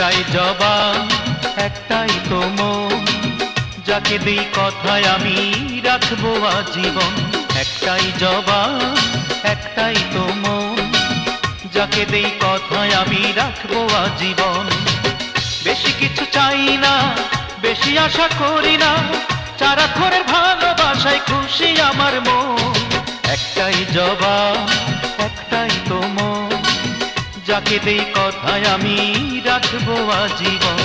একটাই জবান একটাই তো মন, যাকে দেই কথায় আমি রাখবো আজীবন। একটাই জবান একটাই তো মন, যাকে দেই কথায় আমি রাখবো আজীবন। বেশি কিছু চাই না, বেশি আশা করি না, সারাক্ষণের ভালোবাসায় খুশি আমার মন। একটাই জবান একটাই তো মন, যাকে দেই কথায় আমি রাখবো আজীবন।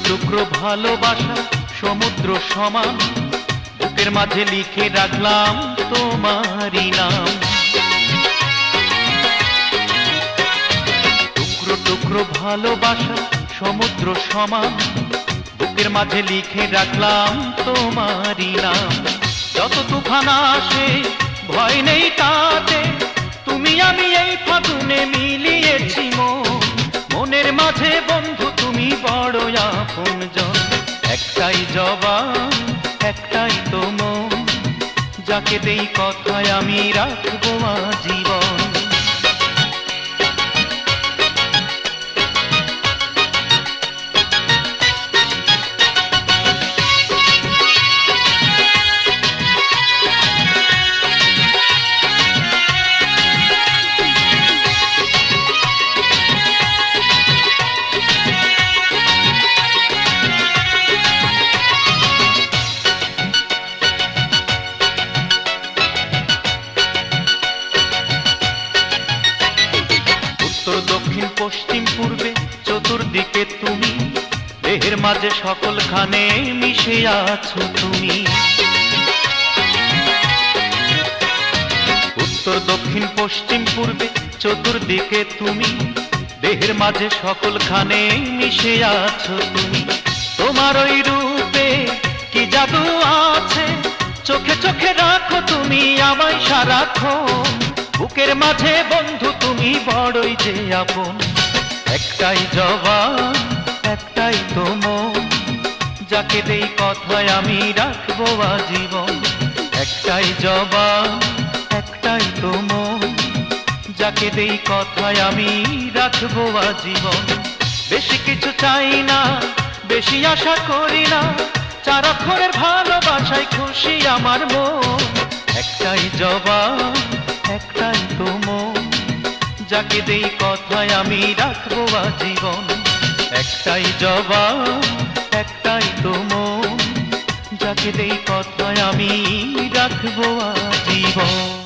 টুকরো ভালোবাসা সমুদ্র সমান, বুকের মাঝে লিখে রাখলাম তোমারই নাম। টুকরো ভালোবাসা সমুদ্র সমান, বুকের মাঝে লিখে রাখলাম তোমারই নাম। যত তুফান আসে ভয় নেই তাতে, তুমি আমি এই ফাগুনে মিলিয়েছি মন। মনের মাঝে বন্ধু তুমি বড় আপনজন। একটাই জবান একটাই তো মন, যাকে দেই কথায় আমি রাখবো আজীবন। উত্তর দক্ষিণ পশ্চিম পূর্বে চতুর্দিকে তুমি, দেহের মাঝে সকলখানে মিশে আছো তুমি। উত্তর দক্ষিণ পশ্চিম পূর্বে চতুর্দিকে তুমি, দেহের মাঝে সকলখানে মিশে আছো তুমি। তোমার ওই রূপে কি জাদু আছে, চোখে চোখে রাখো তুমি আমায় সারাক্ষণ। বুকের মাঝে বন্ধু তুমি বড়ই যে আপন। একটাই জবান একটাই তো মন, যাকে দেই কথায় আমি রাখবো আজীবন। একটাই জবান একটাই তো মন, যাকে দেই কথায় আমি রাখবো আজীবন। বেশি কিছু চাই না, বেশি আশা করি না, সারাক্ষণের ভালোবাসায় খুশি আমার মন। একটাই জবান একটাই তো মন, যাকে দেই কথায় আমি রাখবো আজীবন। একটাই জবান একটাই তো মন, যাকে দেই কথায় আমি রাখবো আজীবন।